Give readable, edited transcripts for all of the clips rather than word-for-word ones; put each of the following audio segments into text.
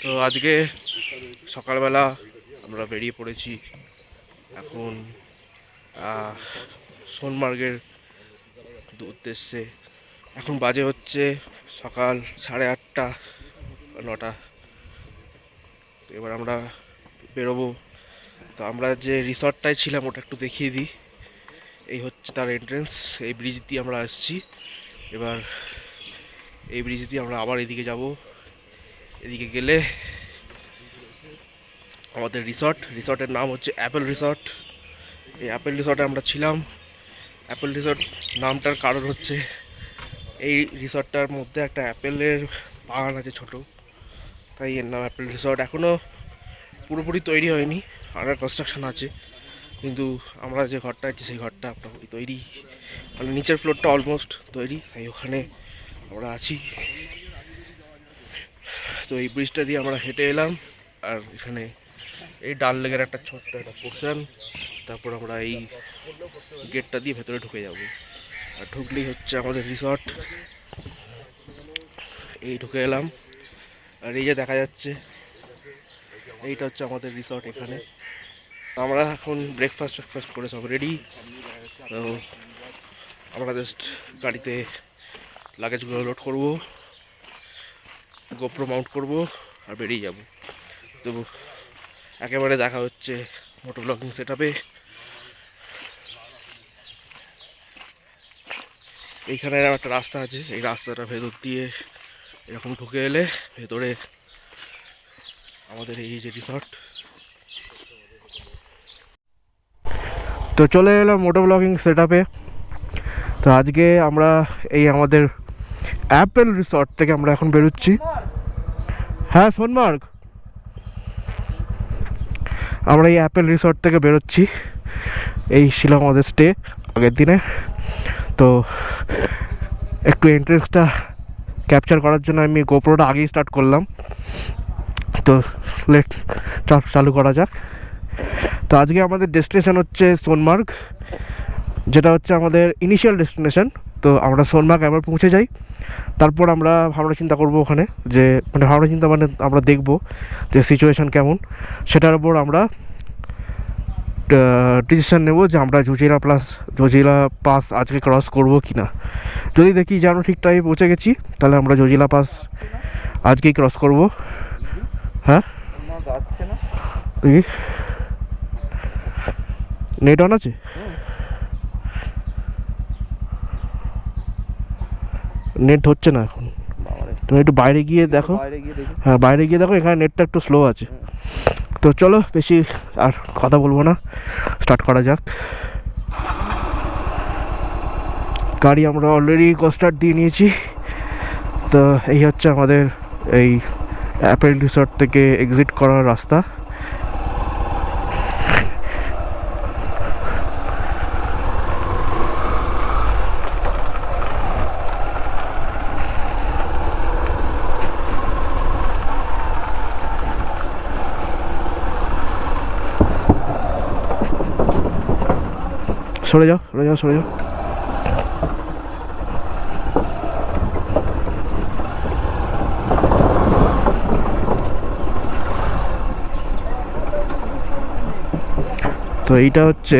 তো আজকে সকালবেলা আমরা বেরিয়ে পড়েছি এখন সোনমার্গের উদ্দেশ্যে। এখন বাজে হচ্ছে সকাল 8:30 9টা। তো এবার আমরা বেরোবো। তো আমরা যে রিসর্টটায় ছিলাম ওটা একটু দেখিয়ে দিই। এই হচ্ছে তার এন্ট্রেন্স। এই ব্রিজ দিয়ে আমরা আসছি। এবার এই ব্রিজ দিয়ে আমরা আবার এদিকে যাব। এদিকে গেলে আমাদের রিসর্টের নাম হচ্ছে অ্যাপেল রিসর্ট। এই অ্যাপেল রিসর্টে আমরা ছিলাম। অ্যাপেল রিসর্ট নামটার কারণ হচ্ছে এই রিসর্টটার মধ্যে একটা অ্যাপেলের বাগান আছে ছোট, তাই এর নাম অ্যাপেল রিসর্ট। এখনও পুরোপুরি তৈরি হয়নি, আন্ডার কনস্ট্রাকশন আছে, কিন্তু আমরা যে ঘরটা আছি সেই ঘরটা মোটামুটি তৈরি, মানে নিচের ফ্লোরটা অলমোস্ট তৈরি, তাই ওখানে আমরা আছি। তো এই ব্রিজটা দিয়ে আমরা হেঁটে এলাম, আর এখানে এই ডাল লেগের একটা ছোট্ট একটা পোর্শন, তারপর আমরা এই গেটটা দিয়ে ভেতরে ঢুকে যাব। আর ঢুকলেই হচ্ছে আমাদের রিসর্ট। এই ঢুকে এলাম, আর এই যে দেখা যাচ্ছে এইটা হচ্ছে আমাদের রিসর্ট। এখানে আমরা এখন ব্রেকফাস্ট করে সব রেডি। তো আমরা জাস্ট গাড়িতে লাগেজগুলো লোড করব, গোপ্রো মাউন্ট করব, আর বেরিয়ে যাব। তো একেবারে দেখা হচ্ছে মোটো ব্লগিং সেট আপে। এইখানে একটা রাস্তা আছে, এই রাস্তাটা ভেতর দিয়ে এরকম ঢুকে এলে ভেতরে আমাদের এই যে রিসর্ট। তো চলে এলাম মোটো ব্লগিং সেট আপে। তো আজকে আমরা এই আমাদের অ্যাপেল রিসর্ট থেকে আমরা এখন বেরোচ্ছি। হ্যাঁ, সোনমার্গ। আমরা এই অ্যাপেল রিসর্ট থেকে বেরোচ্ছি। এই ছিল আমাদের স্টে আগের দিনে। তো একটু এন্ট্রেন্সটা ক্যাপচার করার জন্য আমি গোপ্রোটা আগেই স্টার্ট করলাম। তো লেট চালু করা যাক। তো আজকে আমাদের ডেস্টিনেশন হচ্ছে সোনমার্গ, যেটা হচ্ছে আমাদের ইনিশিয়াল ডেস্টিনেশন। তো আমরা সোনমার্গ একবার পৌঁছে যাই, তারপর আমরা ভাবনা চিন্তা করবো ওখানে, যে মানে আমরা দেখব যে সিচুয়েশান কেমন, সেটার উপর আমরা ডিসিশান নেব যে আমরা জজিলা পাস আজকে ক্রস করব কি না। যদি দেখি যে আমরা ঠিক টাইমে পৌঁছে গেছি, তাহলে আমরা জজিলা পাস আজকেই ক্রস করব। হ্যাঁ, দেখি নেট অন আছে? নেট হচ্ছে না এখন। তুমি একটু বাইরে গিয়ে দেখো। হ্যাঁ, বাইরে গিয়ে দেখো, এখানে নেটটা একটু স্লো আছে। তো চলো, বেশি আর কথা বলবো না, স্টার্ট করা যাক। গাড়ি আমরা অলরেডি স্টার্ট দিয়ে নিয়েছি। তো এই হচ্ছে আমাদের এই অ্যাপেল রিসর্ট থেকে এক্সিট করার রাস্তা। সরে যাও। তো এইটা হচ্ছে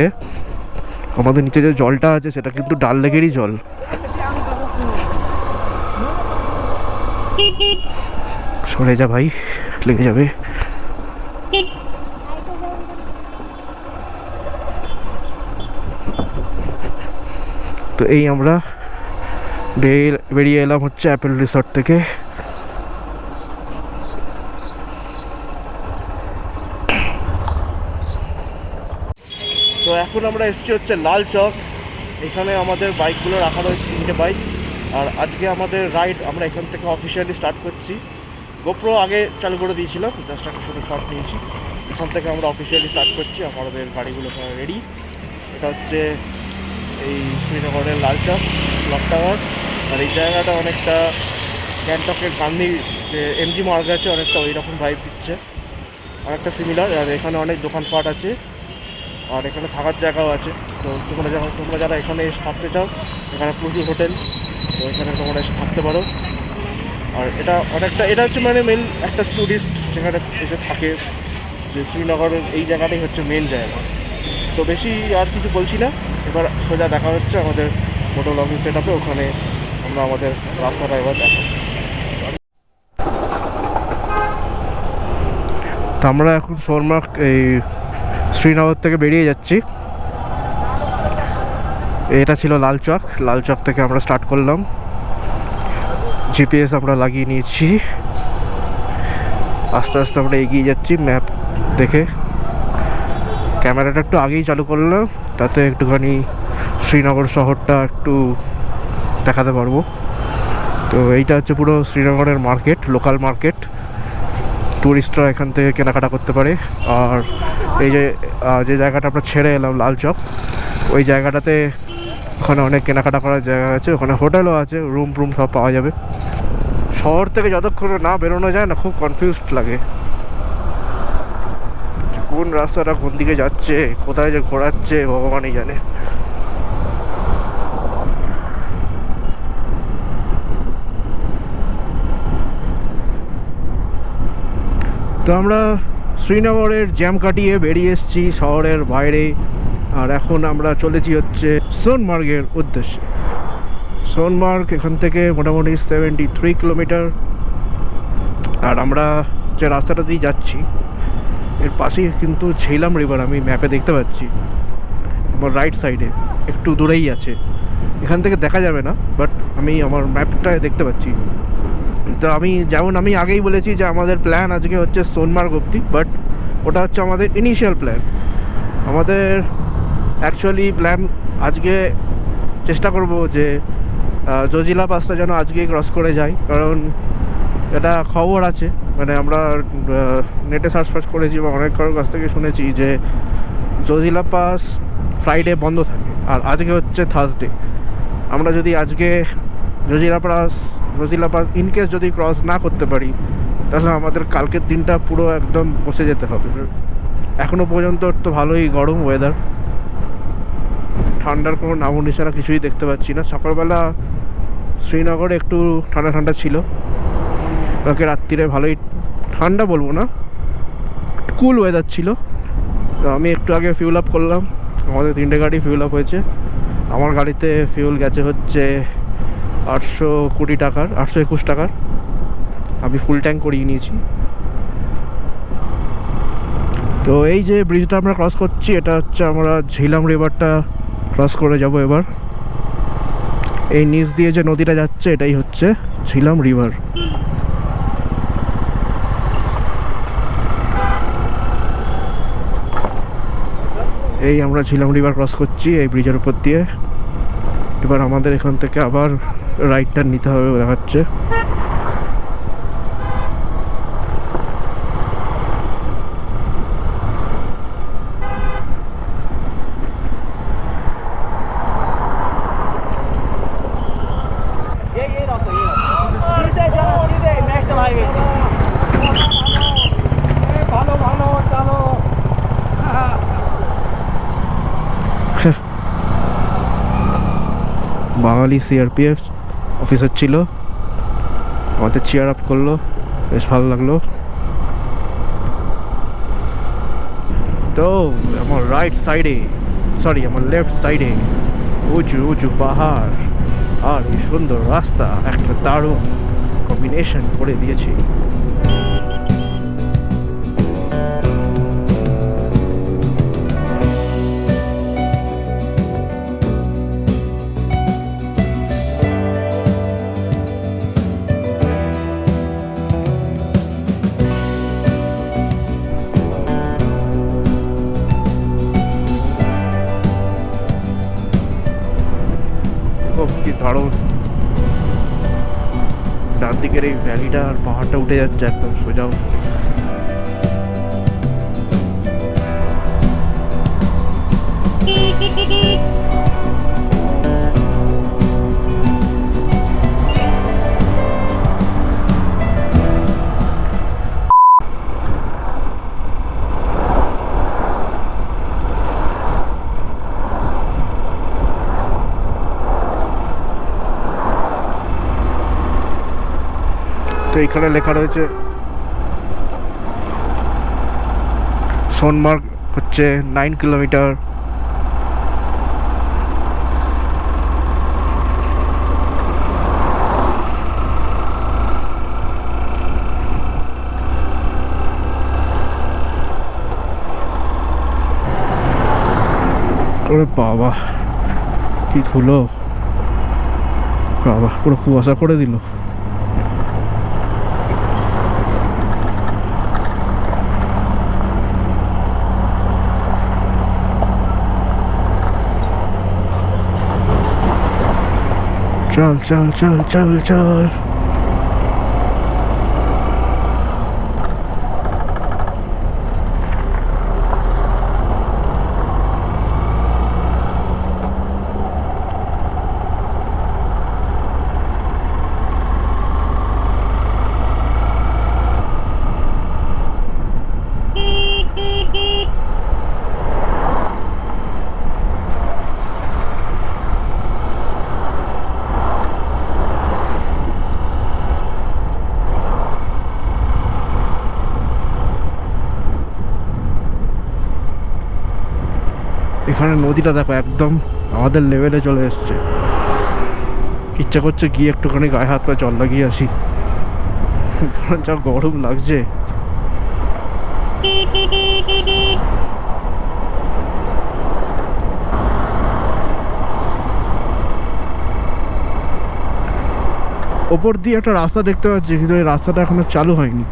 আমাদের নিচে যে জলটা আছে, সেটা কিন্তু ডাল লেগেরই জল। সরে যা ভাই, লেগে যাবে। তো এই আমরা বেরিয়ে এলাম হচ্ছে অ্যাপেল রিসর্ট থেকে। তো এখন আমরা এসেছি হচ্ছে লাল চক। এখানে আমাদের বাইকগুলো রাখা রয়েছে, 3টে বাইক। আর আজকে আমাদের রাইড আমরা এখান থেকে অফিসিয়ালি স্টার্ট করছি। গোপ্রো আগে চালু করে দিয়েছিলাম, জাস্ট একটা ছোটো শট নিয়েছি। এখান থেকে আমরা অফিসিয়ালি স্টার্ট করছি। আমাদের গাড়িগুলো রেডি। এটা হচ্ছে এই শ্রীনগরের লাল চক ক্লক টাওয়ার। আর এই জায়গাটা অনেকটা গ্যাংটকের গান্ধী যে এমজি মার্গ আছে, অনেকটা ওই রকম ভাইব দিচ্ছে, অনেকটা সিমিলার। আর এখানে অনেক দোকানপাট আছে, আর এখানে থাকার জায়গাও আছে। তো তোমরা যারা এখানে এসে থাকতে চাও, এখানে প্রচুর হোটেল, তো এখানে তোমরা এসে থাকতে পারো। আর এটা অনেকটা, এটা হচ্ছে মানে মেন একটা টুরিস্ট যেখানে এসে থাকে, যে শ্রীনগরের এই জায়গাটাই হচ্ছে মেন জায়গা। তো বেশি আর কিছু বলছি না, এবার সোজা দেখা হচ্ছে আমাদের মোটো ব্লগিং সেট আপে, ওখানে আমরা আমাদের রাস্তাটা এবার দেখো। তো আমরা এখন সোনমার্গ এই শ্রীনগর থেকে বেরিয়ে যাচ্ছি। এটা ছিল লাল চক, লাল চক থেকে আমরা স্টার্ট করলাম। জিপিএস আমরা লাগিয়ে নিয়েছি, আস্তে আস্তে আমরা এগিয়ে যাচ্ছি ম্যাপ দেখে। ক্যামেরাটা একটু আগেই চালু করলাম, তাতে একটুখানি শ্রীনগর শহরটা একটু দেখাতে পারবো। তো এইটা হচ্ছে পুরো শ্রীনগরের মার্কেট, লোকাল মার্কেট। টুরিস্টরা এখান থেকে কেনাকাটা করতে পারে। আর এই যে জায়গাটা আমরা ছেড়ে এলাম লাল চক, ওই জায়গাটাতে ওখানে অনেক কেনাকাটা করার জায়গা আছে, ওখানে হোটেলও আছে, রুম সব পাওয়া যাবে। শহর থেকে যতক্ষণ না বেরোনো যায় না, খুব কনফিউজড লাগে কোন রাস্তাটা কোন দিকে যাচ্ছে, কোথায় যে ঘোরাচ্ছে ভগবানই জানে। তো আমরা শ্রীনগরের জ্যাম কাটিয়ে বেরিয়ে এসেছি শহরের বাইরে, আর এখন আমরা চলেছি হচ্ছে সোনমার্গের উদ্দেশ্যে। সোনমার্গ এখান থেকে মোটামুটি 73 কিলোমিটার। আর আমরা যে রাস্তাটা দিয়ে যাচ্ছি এর পাশেই কিন্তু ঝিলাম রিভার, আমি ম্যাপে দেখতে পাচ্ছি আমার রাইট সাইডে, একটু দূরেই আছে। এখান থেকে দেখা যাবে না, বাট আমি আমার ম্যাপটায় দেখতে পাচ্ছি। তো আমি আগেই বলেছি যে আমাদের প্ল্যান আজকে হচ্ছে সোনমার্গ অবধি, বাট ওটা হচ্ছে আমাদের ইনিশিয়াল প্ল্যান। আমাদের অ্যাকচুয়ালি প্ল্যান আজকে চেষ্টা করব যে জজিলা পাসটা যেন আজকেই ক্রস করে যাই, কারণ এটা খবর আছে, মানে আমরা নেটে সার্চ করেছি বা অনেক কারোর কাছ থেকে শুনেছি যে জজিলা পাস ফ্রাইডে বন্ধ থাকে, আর আজকে হচ্ছে থার্সডে। আমরা যদি আজকে জজিলা পাস ইনকেস যদি ক্রস না করতে পারি, তাহলে আমাদের কালকের দিনটা পুরো একদম বসে যেতে হবে। এখনও পর্যন্ত তো ভালোই গরম ওয়েদার, ঠান্ডার কোনো নামও নিশানা কিছুই দেখতে পাচ্ছি না। সকালবেলা শ্রীনগরে একটু ঠান্ডা ঠান্ডা ছিল, কালকে রাত্রিরে ভালোই ঠান্ডা বলবো না, কুল ওয়েদার ছিল। তো আমি একটু আগে ফিউল আপ করলাম, আমাদের 3টে গাড়ি ফিউল আপ হয়েছে। আমার গাড়িতে ফিউল গেছে হচ্ছে 821 টাকার। আমি ফুল ট্যাঙ্ক করিয়ে নিয়েছি। তো এই যে ব্রিজটা আমরা ক্রস করছি, এটা হচ্ছে আমরা ঝিলাম রিভারটা ক্রস করে যাব এবার। এই নিচ দিয়ে যে নদীটা যাচ্ছে এটাই হচ্ছে ঝিলাম রিভার। এই আমরা ঝিলাম রিভার ক্রস করছি এই ব্রিজের উপর দিয়ে। এবার আমাদের এখান থেকে আবার রাইটটা নিতে হবে দেখাচ্ছে। বাঙালি সিআরপিএফ অফিসার ছিল, আমাদের চেয়ার আপ করলো, বেশ ভালো লাগলো। তো আমার রাইট সাইডে, আমার লেফট সাইডে উঁচু উঁচু পাহাড় আর এই সুন্দর রাস্তা, একটা দারুণ কম্বিনেশন করে দিয়েছি। কি দারুণ, ডান দিকের এই ভ্যালিটা আর পাহাড়টা উঠে যাচ্ছে একদম সোজা। এইখানে লেখা রয়েছে সোনমার্গ হচ্ছে 9 কিলোমিটার। ওরে বাবা কি ধুলো, বাবা পুরো কুয়াশা করে দিল। চল চল চল চল চল। এখানে নদীটা দেখো একদম আমাদের লেভেলে চলে এসছে। ইচ্ছা করছে গিয়ে একটুখানি গায়ে হাত পা জল লাগিয়ে আসি, কারণ যা গরম লাগছে। ওপর দিয়ে একটা রাস্তা দেখতে পাচ্ছি, কিন্তু এই রাস্তাটা এখনো চালু হয়নি।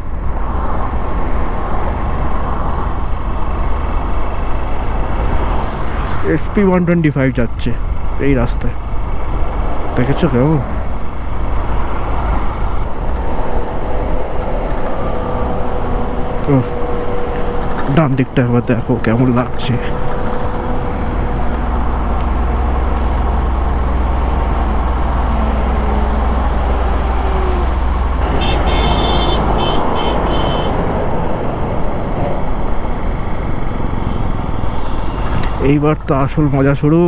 SP 125 যাচ্ছে এই রাস্তায়, দেখেছো কেমন? ডান দিকটা একবার দেখো কেমন লাগছে। এইবার তো আসল মজা শুরু।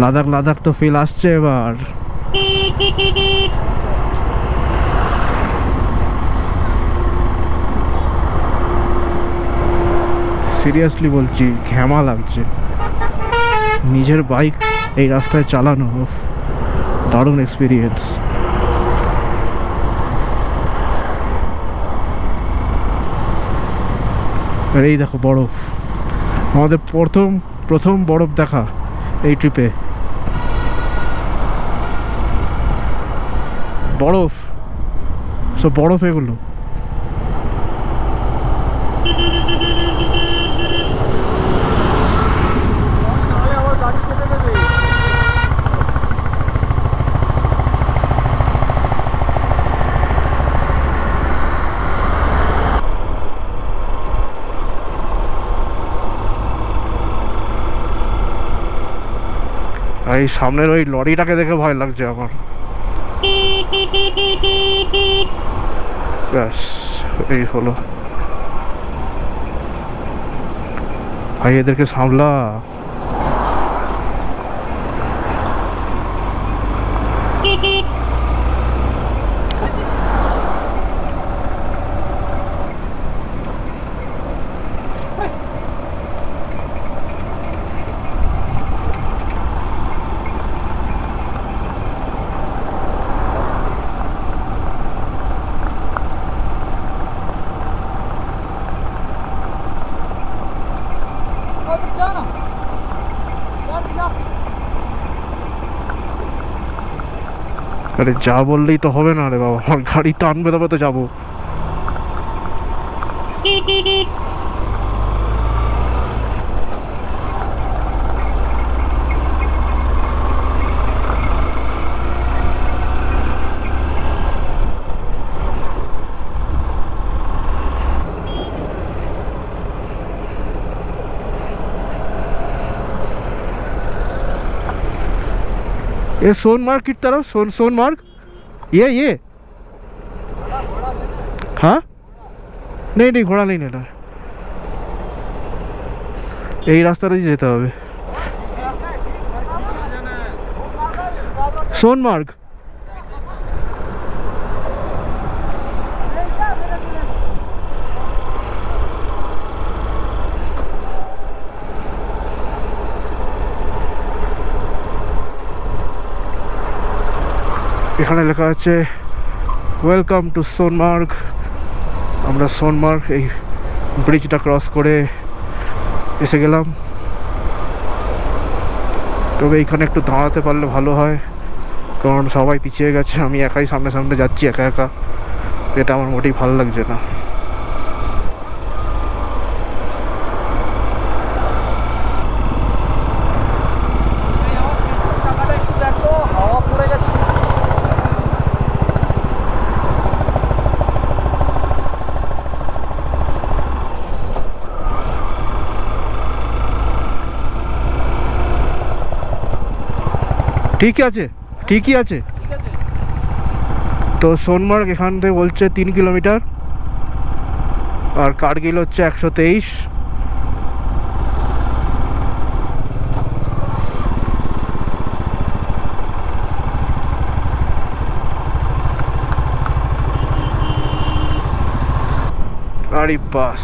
লাদাখ লাদাখ তো ফিল আসছে এবার। সিরিয়াসলি বলছি, ঘ্যামা লাগছে নিজের বাইক এই রাস্তায় চালানো। দারুণ এক্সপিরিয়েন্স। আর এই দেখো বরফ, আমাদের প্রথম বরফ দেখা এই ট্রিপে। বরফ, সব বরফ এগুলো। এই সামনের ওই লরিটাকে দেখে ভয় লাগছে আমার। ব্যাস এই হলো ভাই, এদেরকে সামলা। আরে যা বললেই তো হবে না রে বাবা, আমার গাড়ি টানবে তবে তো যাবো। ये सोनमार्ग की तरफ सोनमार्ग ये हाँ नहीं घोड़ा नहीं लेना, यही रास्ता দিয়ে যেতে হবে। সোনমার্গ এখানে লেখা আছে ওয়েলকাম টু সোনমার্গ। আমরা সোনমার্গ এই ব্রিজটা ক্রস করে এসে গেলাম। তবে এইখানে একটু দাঁড়াতে পারলে ভালো হয়, কারণ সবাই পিছিয়ে গেছে, আমি একাই সামনে সামনে যাচ্ছি একা একা, এটা আমার মোটেই ভালো লাগছে না। ঠিকই আছে। তো সোনমার্গ এখান থেকে বলছে 3 কিলোমিটার, আর কার্গিল হচ্ছে 123। আরে বাস,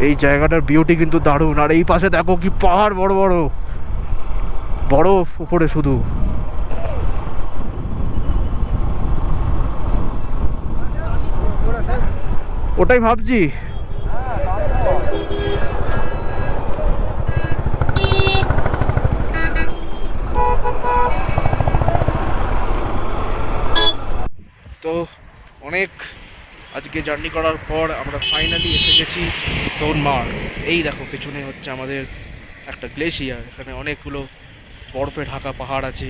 এই জায়গাটার বিউটি কিন্তু দারুণ। আর এই পাশে দেখো কি পাহাড়, বড় বড় বরফ উপরে শুধু। ওটাই ভাবছি। তো অনেক আজকে জার্নি করার পর আমরা ফাইনালি এসে গেছি সোনমার্গ। এই দেখো পেছনে হচ্ছে আমাদের একটা গ্লেশিয়ার, এখানে অনেকগুলো বরফে ঢাকা পাহাড় আছে,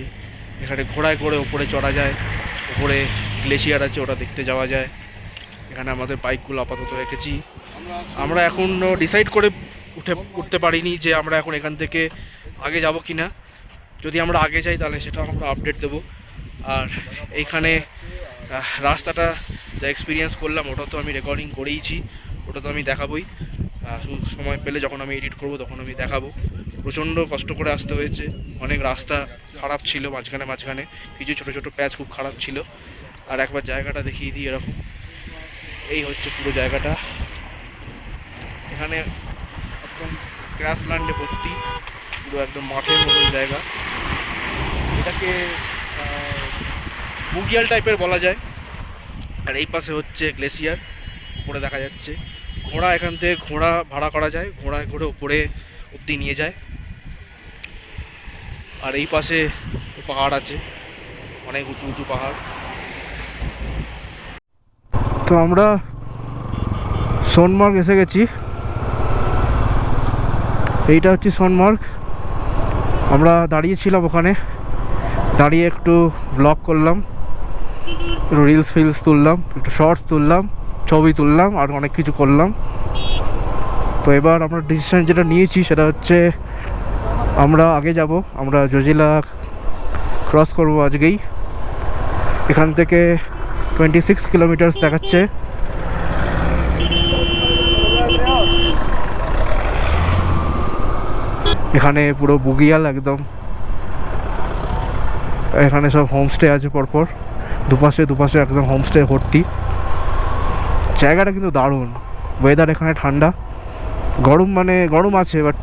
এখানে ঘোড়ায় করে ওপরে চড়া যায়, ওপরে গ্লেশিয়ার আছে, ওটা দেখতে যাওয়া যায়। এখানে আমাদের বাইকগুলো আপাতত রেখেছি। আমরা এখন ডিসাইড করে উঠতে পারিনি যে আমরা এখন এখান থেকে আগে যাব কি না। যদি আমরা আগে যাই তাহলে সেটা আমরা আপডেট দেবো। আর এইখানে রাস্তাটা যা এক্সপিরিয়েন্স করলাম ওটা তো আমি রেকর্ডিং করেইছি, ওটা তো আমি দেখাবোই। সময় পেলে যখন আমি এডিট করব তখন আমি দেখাবো। প্রচণ্ড কষ্ট করে আসতে হয়েছে, অনেক রাস্তা খারাপ ছিল, মাঝখানে কিছু ছোটো ছোটো প্যাচ খুব খারাপ ছিল। আর একবার জায়গাটা দেখিয়ে দিই, এরকম এই হচ্ছে পুরো জায়গাটা। এখানে একদম গ্রাসল্যান্ডে ভর্তি, পুরো একদম মাঠের মতন জায়গা। এটাকে বুগিয়াল টাইপের বলা যায়। আর এই পাশে হচ্ছে গ্লেশিয়ার, উপরে দেখা যাচ্ছে। ঘোড়া, এখান থেকে ঘোড়া ভাড়া করা যায়, ঘোড়ায় করে উপরে অবধি নিয়ে যায়। আর এই পাশে পাহাড় আছে, অনেক উঁচু উঁচু পাহাড়। তো আমরা সোনমার্গ এসে গেছি। এইটা হচ্ছে সোনমার্গ। আমরা দাঁড়িয়েছিলাম ওখানে, দাঁড়িয়ে একটু ব্লগ করলাম, রিলস ফিলস তুললাম, একটু শর্টস তুললাম, ছবি তুললাম, আর অনেক কিছু করলাম। তো এবার আমরা ডিসিশন যেটা নিয়েছি সেটা হচ্ছে আমরা আগে যাব, আমরা জজিলা ক্রস করব আজকেই। এখান থেকে 26 কিলোমিটার দেখাচ্ছে। এখানে পুরো বুগিয়াল একদম, এখানে সব হোমস্টে আছে পরপর, দুপাশে একদম হোমস্টে ভর্তি। জায়গাটা কিন্তু দারুণ, ওয়েদার এখানে ঠান্ডা, গরম আছে but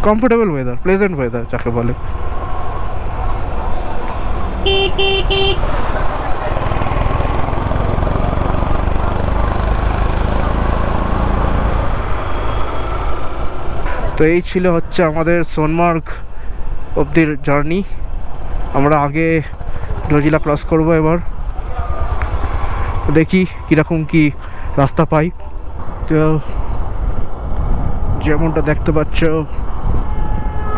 comfortable weather, pleasant weather যাকে বলে। তো এই ছিল হচ্ছে আমাদের সোনমার্গ অবধির জার্নি। আমরা আগে জজিলা ক্রস করব, এবার দেখি কীরকম কি রাস্তা পাই। তো যেমনটা দেখতে পাচ্ছ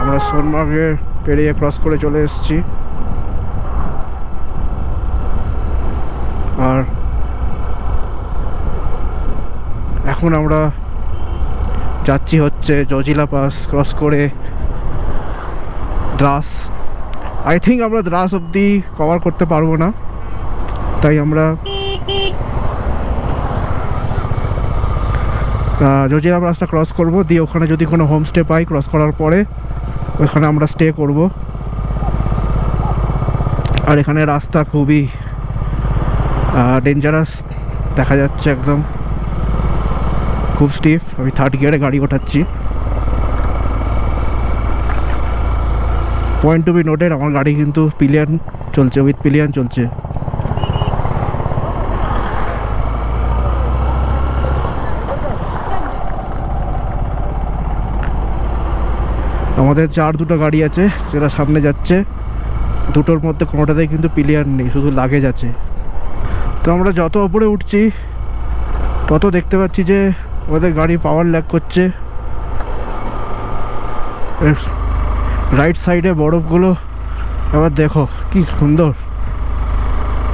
আমরা সোনমার্গে পেরিয়ে ক্রস করে চলে এসেছি। আর এখন আমরা যাচ্ছি হচ্ছে জজিলা পাস ক্রস করে দ্রাস। আই থিঙ্ক আমরা দ্রাস অবধি কভার করতে পারবো না, তাই আমরা জজিলা পাসটা ক্রস করব, দিয়ে ওখানে যদি কোনো হোমস্টে পাই ক্রস করার পরে ওখানে আমরা স্টে করব। আর এখানে রাস্তা খুবই ডেঞ্জারাস দেখা যাচ্ছে, একদম খুব স্টিফ। আমি 3rd গিয়ারে গাড়ি ওঠাচ্ছি। পয়েন্ট টু বি নোটেড, আমার গাড়ি কিন্তু পিলিয়ন চলছে, উইথ পিলিয়ন চলছে। আমাদের দুটো গাড়ি আছে, যেটা সামনে যাচ্ছে। দুটোর মধ্যে কোনোটাতেই কিন্তু প্লেয়ার নেই, শুধু লাগেজ আছে। তো আমরা যত ওপরে উঠছি তত দেখতে পাচ্ছি যে আমাদের গাড়ি পাওয়ার ল্যাগ করছে। রাইট সাইডে বরফগুলো আবার দেখো কি সুন্দর,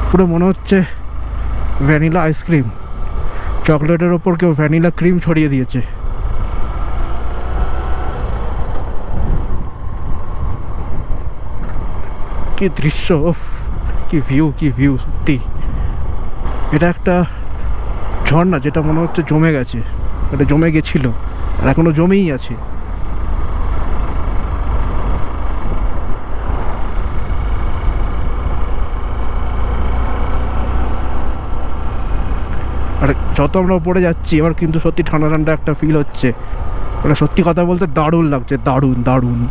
পুরো মনে হচ্ছে ভ্যানিলা আইসক্রিম। চকলেটের ওপর কেউ ভ্যানিলা ক্রিম ছড়িয়ে দিয়েছে। কি দৃশ্য, কি ভিউ, কি ভিউ সত্যি। এটা একটা ঝর্ণা, যেটা মনে হচ্ছে জমে গেছে। এটা জমে গেছিল আর এখনো জমেই আছে। আর যত আমরা উপরে যাচ্ছি এবার কিন্তু সত্যি ঠান্ডা ঠান্ডা একটা ফিল হচ্ছে। মানে সত্যি কথা বলতে দারুণ লাগছে, দারুণ দারুণ।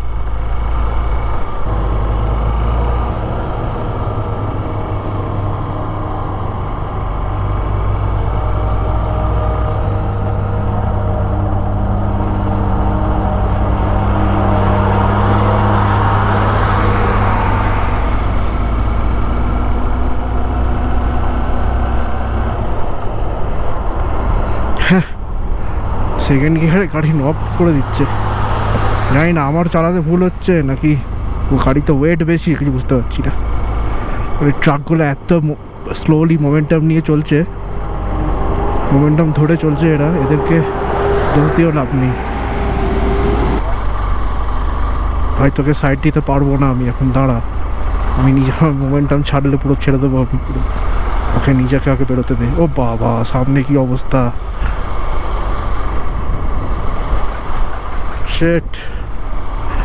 সেকেন্ড গিয়ারে গাড়ি নক করে দিচ্ছে। জানি না আমার চালাতে ভুল হচ্ছে নাকি ও গাড়িতে ওয়েট বেশি, কিছু বুঝতে পারছি না। ওই ট্রাকগুলো এত স্লোলি মোমেন্টাম নিয়ে চলছে, মোমেন্টাম ধরে চলছে। এদেরকে দোষ দিয়েও লাভ নেই। ভাই তোকে সাইড দিতে পারবো না আমি এখন, দাঁড়া। আমি নিজে মোমেন্টাম ছাড়লে পুরো ছেড়ে দেবো আমি পুরো। ওকে নিজেকে আগে বেরোতে দে। ও বাবা, সামনে কি অবস্থা! শেট,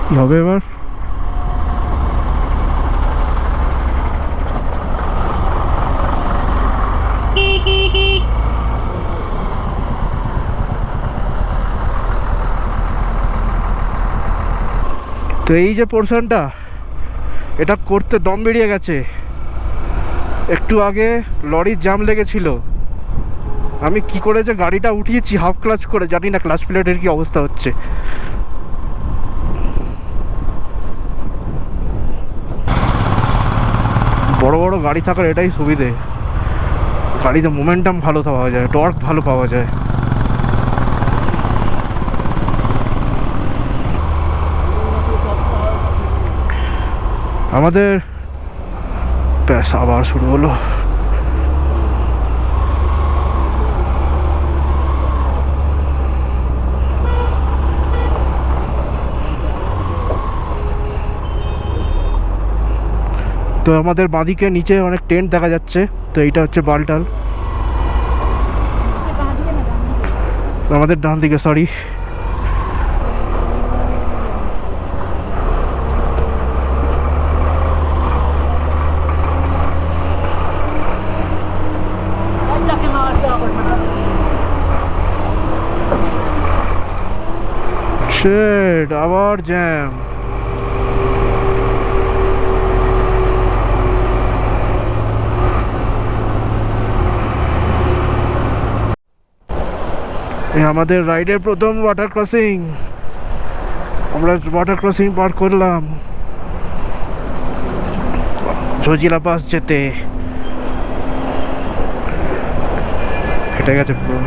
কি হবে এবার? তো এই যে পোর্শনটা, এটা করতে দম বেরিয়ে গেছে। একটু আগে লরির জাম লেগেছিল, আমি কি করে যে গাড়িটা উঠিয়েছি হাফ ক্লাচ করে, জানি না ক্লাচ প্লেটের কি অবস্থা হচ্ছে। বড় বড় গাড়ি থাকার এটাই সুবিধে, গাড়িতে মোমেন্টাম ভালো পাওয়া যায়, টর্ক ভালো পাওয়া যায়। আমাদের ব্যাস আবার শুরু হলো। তো আমাদের বাঁদিকে নিচে অনেক টেন্ট দেখা যাচ্ছে। তো এইটা হচ্ছে বালটাল, আমাদের ডান দিকে, সরি। শিট, আবার জ্যাম। আমাদের রাইডের প্রথম ওয়াটার ক্রসিং, আমরা ওয়াটার ক্রসিং পার করলাম ঝজিলা পাস যেতে। ফেটে গেছে পুরো।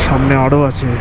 সামনে আরো আছে।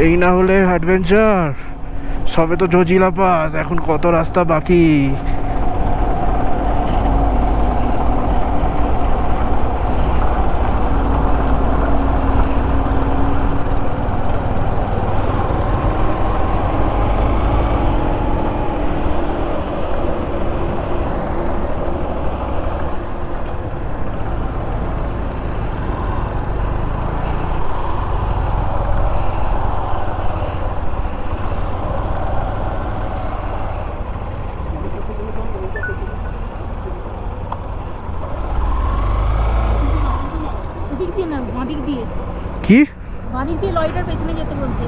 এই না হলে অ্যাডভেঞ্চার। সবে তো জজিলা পাস, এখন কত রাস্তা বাকি। কি বাদিক দিয়ে লরিটার পেছনে যেতে বলছে।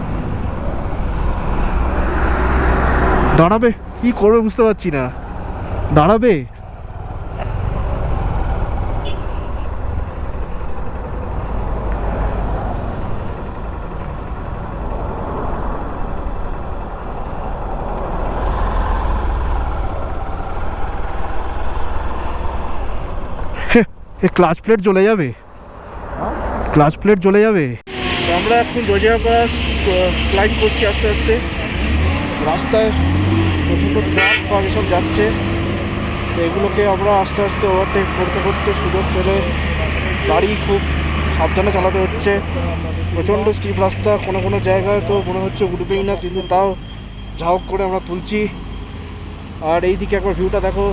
দাঁড়াবে, কি করবে বুঝতে পারছি না। দাঁড়াবে, ক্লাচ প্লেট জ্বলে যাবে, ক্লাচ প্লেট জ্বলে যাবে। আমরা এখন জজিয়া পাস ক্লাইম্ব করছি আস্তে আস্তে। রাস্তায় প্রচণ্ড ট্রাক ফাক এসব যাচ্ছে, তো এগুলোকে আমরা আস্তে আস্তে ওভারটেক করতে করতে সুযোগ পেলে গাড়ি খুব সাবধানে চালাতে হচ্ছে। প্রচণ্ড স্টিপ রাস্তা, কোনো কোনো জায়গায় তো মনে হচ্ছে উঠবেই না, কিন্তু তাও ঝাউক করে আমরা তুলছি। আর এই দিকে একবার ভিউটা দেখো,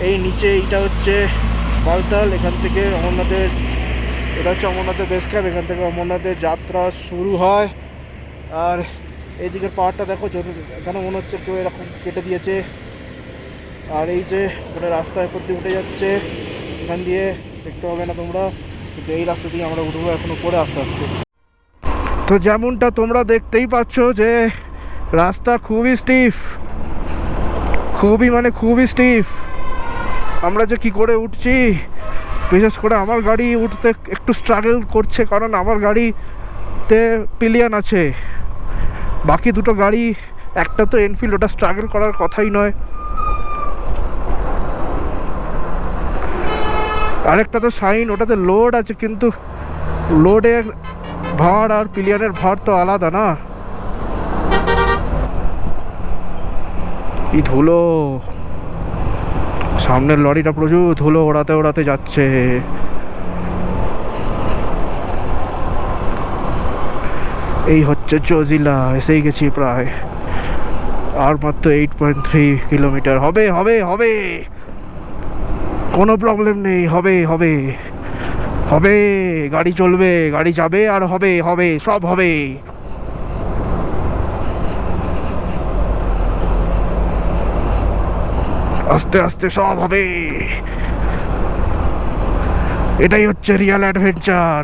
এই নিচে এইটা হচ্ছে বালতাল। এখান থেকে অমরনাথের, এটা হচ্ছে অমরনাথের বেস ক্যাম্প, এখান থেকে অমরনাথের যাত্রা শুরু হয়। আর এইদিকের পাহাড়টা দেখো, এখানে মনে হচ্ছে কেউ এরকম কেটে দিয়েছে। আর এই যে মানে রাস্তার উপর দিয়ে উঠে যাচ্ছে, এখান দিয়ে দেখতে পাবে না তোমরা, কিন্তু এই রাস্তা দিয়ে আমরা উঠবো এখন উপরে আস্তে আস্তে। তো যেমনটা তোমরা দেখতেই পাচ্ছ যে রাস্তা খুবই স্টিফ, খুবই মানে খুবই স্টিফ। আমরা যে কি করে উঠছি, বিশেষ করে আমার গাড়ি উঠতে একটু স্ট্রাগল করছে, কারণ আমার গাড়িতে পিলিয়ন আছে। বাকি দুটো গাড়ি, একটা তো এনফিল্ড, ওটা স্ট্রাগল করার কথাই নয়, আরেকটা তো শাইন, ওটাতে লোড আছে, কিন্তু লোডের ভার আর পিলিয়নের ভার তো আলাদা না। এই ধুলো, সামনের লরিটা প্রচুর ধুলো ওড়াতে ওড়াতে যাচ্ছে। এই হচ্ছে জজিলা, এসেই গেছি প্রায়। আর মাত্র 8.3 কিলোমিটার হবে হবে হবে, কোনো প্রবলেম নেই, হবে হবে হবে। গাড়ি চলবে, গাড়ি যাবে, আর হবে হবে, সব হবে। আস্তে আস্তে সব হবে। এটাই হচ্ছে রিয়েল অ্যাডভেঞ্চার।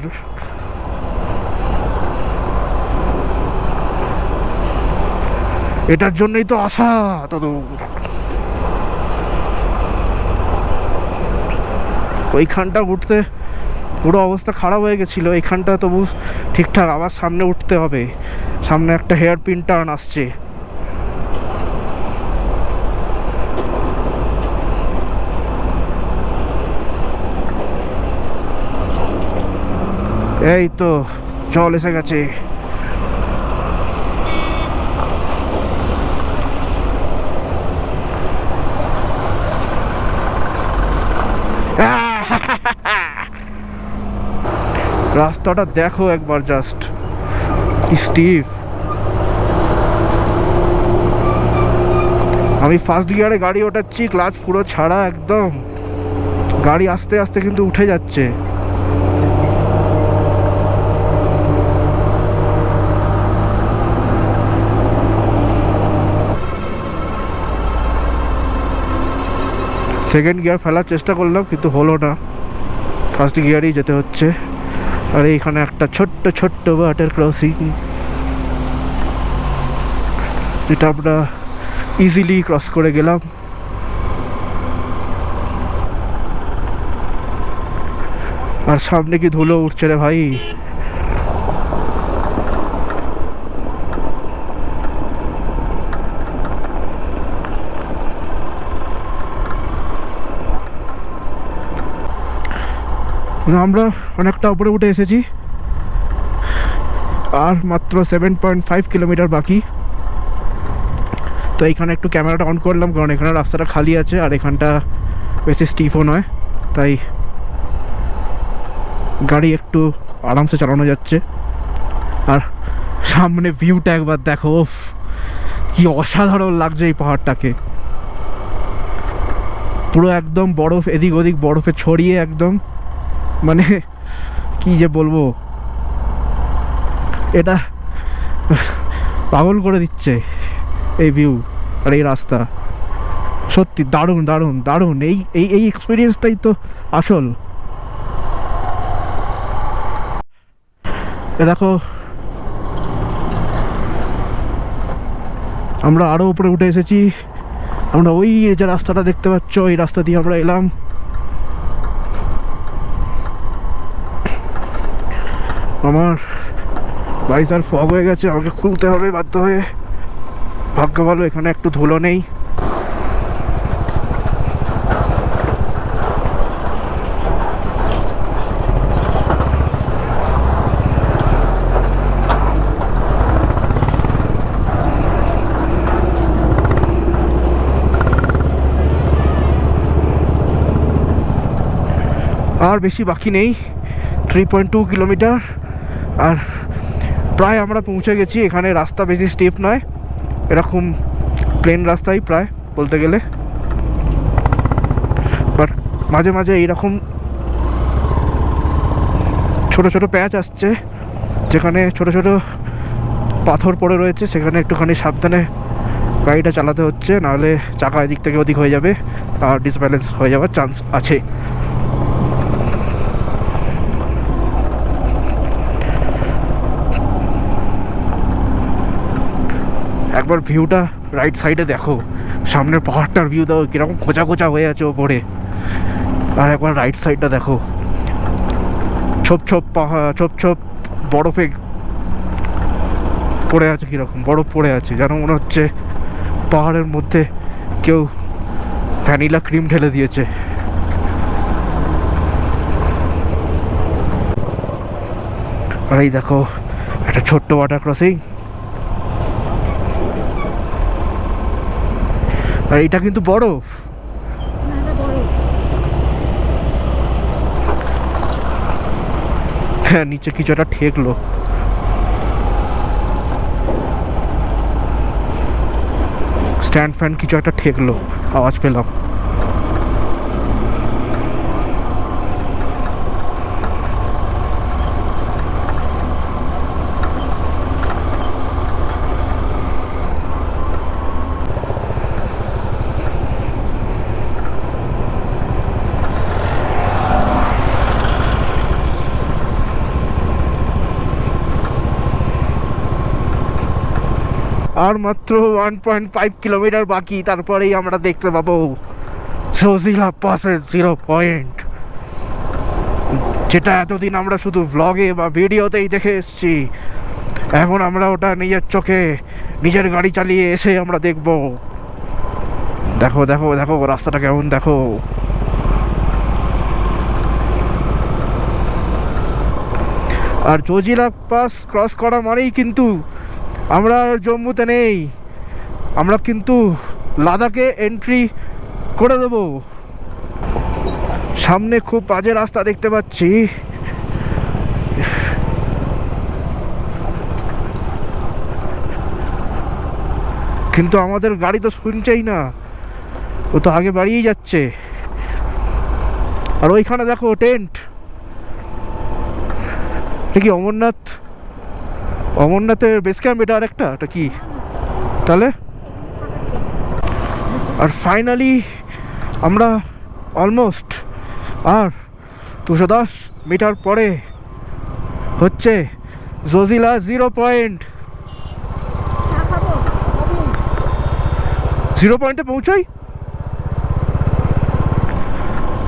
এটার জন্যই তো আশা তত। ওইখানটা উঠতে পুরো অবস্থা খারাপ হয়ে গেছিলো, এইখানটা তবু ঠিকঠাক। আবার সামনে উঠতে হবে, সামনে একটা হেয়ার পিন টার্ন আসছে। এই তো জল এসে গেছে। রাস্তাটা দেখো একবার, জাস্ট স্টিভ। আমি ফার্স্ট গিয়ারে গাড়ি ওঠাচ্ছি, ক্লাচ পুরো ছাড়া একদম, গাড়ি আস্তে আস্তে কিন্তু উঠে যাচ্ছে। সেকেন্ড গিয়ার ফেলার চেষ্টা করলাম, কিন্তু হলো না, ফার্স্ট গিয়ারেই যেতে হচ্ছে। আর এইখানে একটা ছোট্ট ছোট্ট ওয়াটার ক্রসিং, যেটা আমরা ইজিলি ক্রস করে গেলাম। আর সামনে কি ধুলো উঠছে রে ভাই। আমরা অনেকটা উপরে উঠে এসেছি। আর মাত্র 7.5 কিলোমিটার বাকি। তো এইখানে একটু ক্যামেরাটা অন করলাম, কারণ এখানে রাস্তাটা খালি আছে আর এখানটা বেশি স্টিফও নয়, তাই গাড়ি একটু আরামসে চালানো যাচ্ছে। আর সামনে ভিউটা একবার দেখো, উফ, কি অসাধারণ লাগছে এই পাহাড়টাকে। পুরো একদম বরফ, এদিক ওদিক বরফে ছড়িয়ে একদম, মানে কি যে বলবো, এটা পাগল করে দিচ্ছে এই ভিউ আর এই রাস্তা। সত্যি দারুণ দারুণ দারুণ, এই এই এই এক্সপিরিয়েন্সটাই তো আসল। এ দেখো, আমরা আরও উপরে উঠে এসেছি। আমরা ওই যে রাস্তাটা দেখতে পাচ্ছ, এই রাস্তা দিয়ে আমরা এলাম। আমার বাইসার ফগ হয়ে গেছে, আমাকে খুলতে হবে বাধ্য হয়ে। ভাগ্য ভালো এখানে একটু ধুলো নেই। আর বেশি বাকি নেই, 3.2 কিলোমিটার। আর প্রায় আমরা পৌঁছে গেছি। এখানে রাস্তা বেশি স্টেপ নয়, এরকম প্লেন রাস্তাই প্রায় বলতে গেলে, বাট মাঝে মাঝে এইরকম ছোট ছোট প্যাচ আসছে, যেখানে ছোট ছোট পাথর পড়ে রয়েছে, সেখানে একটুখানি সাবধানে গাড়িটা চালাতে হচ্ছে, নাহলে চাকা এদিক থেকে ওদিক হয়ে যাবে আর ডিসব্যালেন্স হয়ে যাওয়ার চান্স আছে। একবার ভিউটা রাইট সাইডে দেখো, সামনের পাহাড়টার ভিউ দেখো কীরকম খোঁচা খোঁচা হয়ে আছে ওপরে। আর একবার রাইট সাইডটা দেখো, ছোপ ছোপ পাহাড়, ছোপ ছোপ বরফে পড়ে আছে, কীরকম বরফ পড়ে আছে, যেন মনে হচ্ছে পাহাড়ের মধ্যে কেউ ভ্যানিলা ক্রিম ঢেলে দিয়েছে। আর এই দেখো একটা ছোট্ট ওয়াটার ক্রসিং, আর এটা কিন্তু বরফ। হ্যাঁ, নিচে কিছু একটা ঠেকলো। স্ট্যান্ড ফ্যান কিছু একটা ঠেকলো, আওয়াজ পেলাম। আর মাত্র 1.5 কিলোমিটার বাকি, তারপরেই আমরা দেখতে পাবো জোজিলা পাসের 0 পয়েন্ট, যেটা এতদিন আমরা শুধু ভ্লগে বা ভিডিওতেই দেখে এসেছি। এখন আমরা ওটা নিজের চোখে, নিজের গাড়ি চালিয়ে এসে আমরা দেখব। দেখো দেখো দেখো রাস্তাটা কেমন দেখো। আর জোজিলা পাস ক্রস করা মানেই কিন্তু আমরা জম্মুতে নেই, আমরা কিন্তু লাদাখে এন্ট্রি করে দেব। সামনে খুব বাজে রাস্তা দেখতে পাচ্ছি, কিন্তু আমাদের গাড়ি তো শুনছেই না, ও তো আগে বাড়িয়েই যাচ্ছে। আর ওইখানে দেখো টেন্ট, এটা কি অমরনাথ? অমরনাথের বেস ক্যাম্প এটা আরেকটা, এটা কি তাহলে? আর ফাইনালি আমরা অলমোস্ট আর 210 মিটার পরে হচ্ছে জোজিলা 0 পয়েন্ট। 0 পয়েন্টে পৌঁছাই,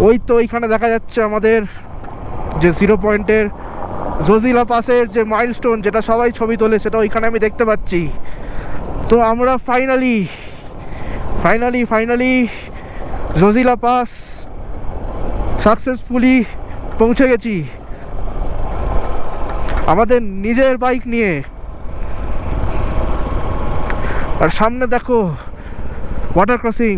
ওই তো ওইখানে দেখা যাচ্ছে আমাদের যে 0 পয়েন্টের জোজিলা পাসের যে মাইলস্টোন, যেটা সবাই ছবি তোলে, সেটা ওইখানে আমি দেখতে পাচ্ছি। তো আমরা ফাইনালি জোজিলা পাস সাকসেসফুলি পৌঁছে গেছি। আমাদের নিজের বাইক নিয়ে। আর সামনে দেখো water crossing.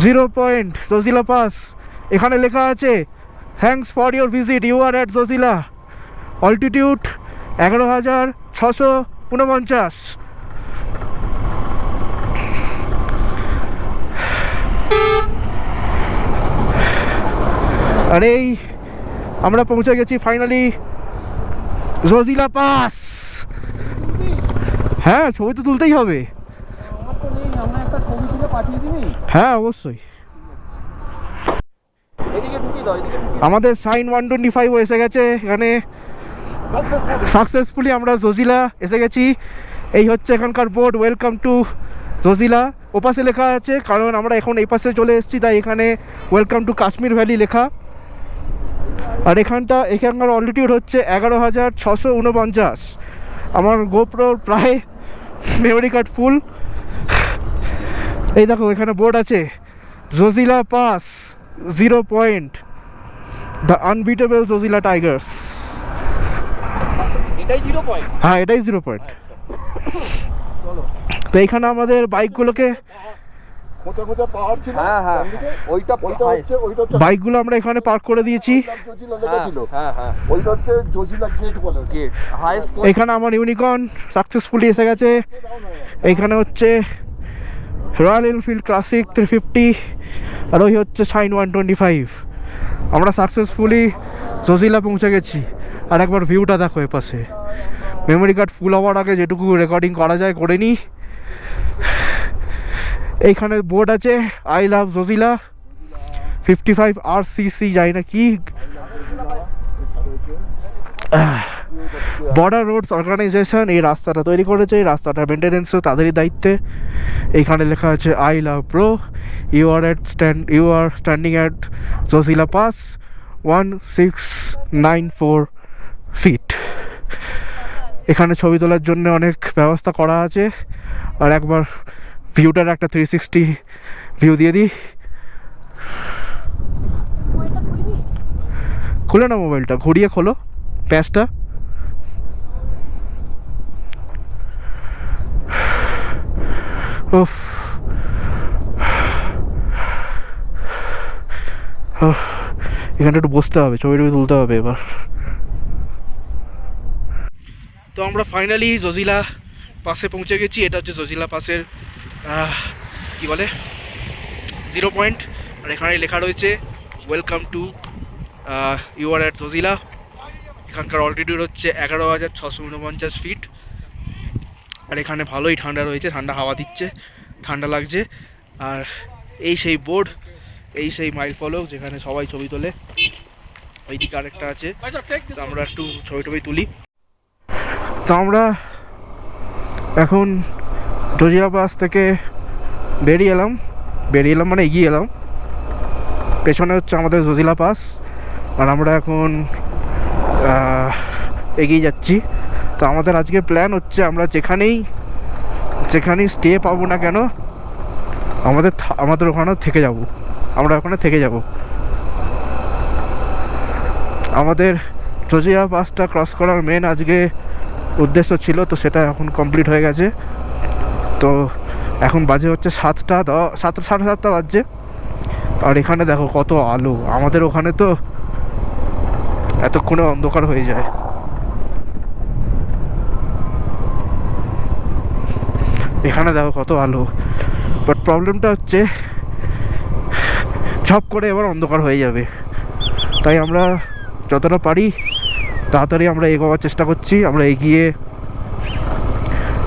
Zero point Zojila pass. এখানে লেখা আছে thanks for your visit, you are at Zojila, altitude 11,649। আর এই আমরা পৌঁছে গেছি ফাইনালি জজিলা পাস। হ্যাঁ, ছবি তো তুলতেই হবে। হ্যাঁ অবশ্যই। আমাদের সাইন 125 এসে গেছে এখানে সাকসেসফুলি। আমরা জজিলা এসে গেছি। এই হচ্ছে এখানকার বোর্ড, ওয়েলকাম টু জজিলা। ওপাশে লেখা আছে, কারণ আমরা এখন এই পাশে চলে এসেছি তাই এখানে ওয়েলকাম টু কাশ্মীর ভ্যালি লেখা। আর এখানকার অল্টিটিউড হচ্ছে 11,649। আমার গোপ্রোর প্রায় মেমোরি কার্ড ফুল। এই দেখো এখানে বোর্ড আছে Zojila pass 0 point, the unbeatable Zojila Tigers. এটাই 0 পয়েন্ট। হ্যাঁ, এটাই 0 পয়েন্ট। তো এখানে আমাদের বাইকগুলোকে বাইকগুলো আমরা এখানে পার্ক করে দিয়েছি। এখানে আমার ইউনিকর্ন সাকসেসফুলি এসে গেছে। এখানে হচ্ছে রয়্যাল এনফিল্ড ক্লাসিক 350, আর ওই হচ্ছে সাইন 125। আমরা সাকসেসফুলি জজিলা পৌঁছে গেছি। আর একবার ভিউটা দেখো এ পাশে। মেমোরি কার্ড ফুল হওয়ার আগে যেটুকু রেকর্ডিং করা যায় করে নিই। এইখানে বোর্ড আছে আই লাভ জজিলা 55 RCC, যাই না কি, বর্ডার রোডস অর্গানাইজেশন এই রাস্তাটা তৈরি করেছে। এই রাস্তাটা মেনটেনেন্সও তাদেরই দায়িত্বে। এইখানে লেখা আছে I love bro, you are standing at Zojila pass 1694 feet. এখানে ছবি তোলার জন্য অনেক ব্যবস্থা করা আছে। আর একবার ভিউটার একটা 360 ভিউ দিয়ে দিই। খুলে না মোবাইলটা, ঘুরিয়ে খোলো প্যাচটা। উফ, এখানটা একটু বসতে হবে, ছবি তুলতে হবে এবার। তো আমরা ফাইনালি জজিলা পাসে পৌঁছে গেছি। এটা হচ্ছে জজিলা পাসের কি বলে 0 পয়েন্ট। আর এখানে লেখা রয়েছে welcome to you are at Zojila. এখানকার অল্টিটিউড হচ্ছে 11,649 ফিট। আর এখানে ভালোই ঠান্ডা রয়েছে, ঠান্ডা হাওয়া দিচ্ছে, ঠান্ডা লাগছে। আর এই সেই বোর্ড, এই সেই মাইল ফলক যেখানে সবাই ছবি তোলে। ওইদিকে আরেকটা আছে, তো আমরা একটু ছবি টবি তুলি। তো আমরা এখন জজিলা পাস থেকে বেরিয়ে এলাম মানে এগিয়ে এলাম। পেছনে হচ্ছে আমাদের জজিলা পাস, আর আমরা এখন এগিয়ে যাচ্ছি। তো আমাদের আজকে প্ল্যান হচ্ছে আমরা যেখানেই স্টে পাবো না কেন আমাদের ওখানে থেকে যাব। আমরা ওখানে থেকে যাব। আমাদের জজিলা পাসটা ক্রস করার মেন আজকে উদ্দেশ্য ছিল, তো সেটা এখন কমপ্লিট হয়ে গেছে। তো এখন বাজে হচ্ছে 7:30 বাজছে। আর এখানে দেখো কত আলো। আমাদের ওখানে তো এতক্ষণে অন্ধকার হয়ে যায়। এখানে দেখো কত আলো, বাট প্রবলেমটা হচ্ছে ঝপ করে এবার অন্ধকার হয়ে যাবে। তাই আমরা যতটা পারি তাড়াতাড়ি আমরা এগোবার চেষ্টা করছি। আমরা এগিয়ে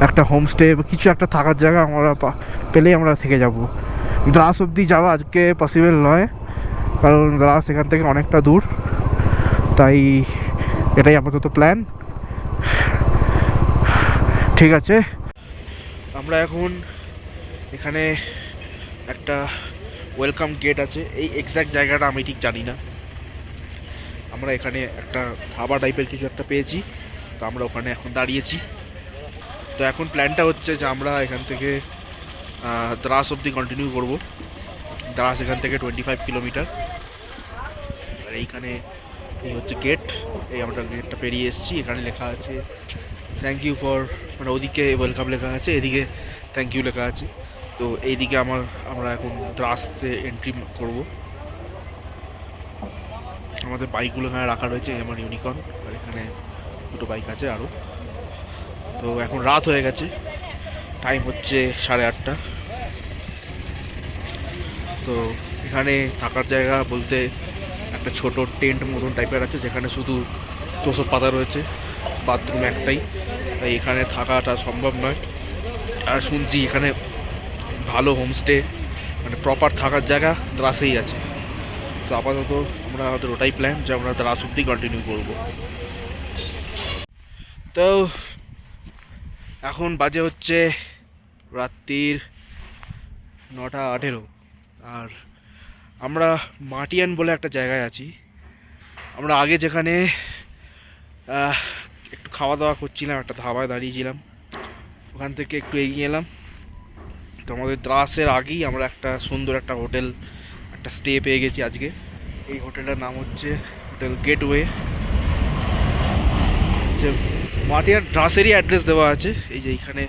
একটা হোমস্টে বা কিছু একটা থাকার জায়গা আমরা পেলেই আমরা থেকে যাব। দ্রাস অবধি যাওয়া আজকে পসিবল নয়, কারণ দ্রাস এখান থেকে অনেকটা দূর। তাই এটাই আপাতত প্ল্যান। ঠিক আছে, আমরা এখন এখানে একটা ওয়েলকাম গেট আছে। এই এক্স্যাক্ট জায়গাটা আমি ঠিক জানি না। আমরা এখানে একটা ধাবা টাইপের কিছু একটা পেয়েছি। তো আমরা ওখানে এখন দাঁড়িয়েছি। তো এখন প্ল্যানটা হচ্ছে যে আমরা এখান থেকে দ্রাস অবধি কন্টিনিউ করব। দ্রাস এখান থেকে 25 কিলোমিটার। আর এইখানে এই হচ্ছে গেট, এই আমরা গেটটা পেরিয়ে এসেছি। এখানে লেখা আছে থ্যাংক ইউ ফর, মানে ওদিকে ওয়েলকাম লেখা আছে, এদিকে থ্যাংক ইউ লেখা আছে। তো এইদিকে আমরা এখন দ্রাসে এন্ট্রি করব। আমাদের বাইকগুলো এখানে রাখা রয়েছে, আমার ইউনিকর্ন, আর এখানে দুটো বাইক আছে আরও। তো এখন রাত হয়ে গেছে, টাইম হচ্ছে 8:30। তো এখানে থাকার জায়গা বলতে একটা ছোট টেন্ট মতন টাইপের আছে, যেখানে শুধু তোষক পাতা রয়েছে, বাথরুম একটাই, তাই এখানে থাকাটা সম্ভব নয়। আর শুনছি এখানে ভালো হোমস্টে, মানে প্রপার থাকার জায়গা দ্রাসেই আছে। তো আপাতত আমাদের ওটাই প্ল্যান যে আমরা দ্রাস অব্দি কন্টিনিউ করবো। তো এখন বাজে হচ্ছে রাত্রির 9:18, আর আমরা মাটিয়ান বলে একটা জায়গায় আছি। আমরা আগে যেখানে একটু খাওয়া দাওয়া করছিলাম, একটা ধাবায় দাঁড়িয়েছিলাম, ওখান থেকে একটু এগিয়ে এলাম। তো আমাদের দ্রাসের আগেই আমরা একটা সুন্দর একটা হোটেল, একটা স্টে পেয়ে গেছি আজকে। এই হোটেলটার নাম হচ্ছে হোটেল গেটওয়ে। যে মাটিয়ার দ্রাসেরই অ্যাড্রেস দেওয়া আছে, এই যে এইখানে,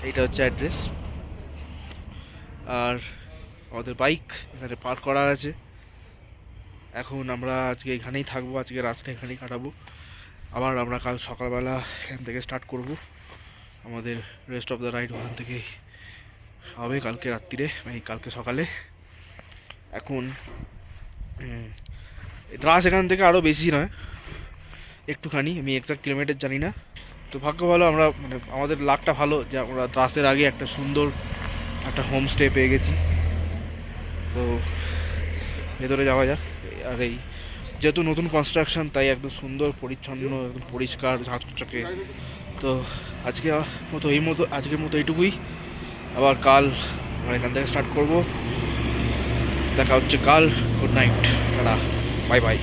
এইটা হচ্ছে অ্যাড্রেস। আর আমাদের বাইক এখানে পার্ক করা আছে। এখন আমরা আজকে এখানেই থাকবো, আজকে রাতটা এখানেই কাটাবো। আবার আমরা কাল সকালবেলা এখান থেকে স্টার্ট করব। আমাদের রেস্ট অফ দ্য রাইড ওখান থেকেই হবে কালকে রাত্রিরে, মানে কালকে সকালে। এখন দ্রাস এখান থেকে আরও বেশি নয়, একটুখানি, আমি এক্সাক্ট কিলোমিটার জানি না। তো ভাগ্য ভালো, আমরা মানে আমাদের লাকটা ভালো যে আমরা দ্রাসের আগে একটা সুন্দর একটা হোমস্টে পেয়ে গেছি। তো ভেতরে যাওয়া যাক। আর এই যেহেতু নতুন কনস্ট্রাকশন, তাই একদম সুন্দর পরিচ্ছন্ন, একদম পরিষ্কার, ঝাঁচকচকে। তো আজকের মতো এইটুকুই। আবার কাল আমরা এখান থেকে স্টার্ট করব। দেখা হচ্ছে কাল। Good night, tata, bye bye.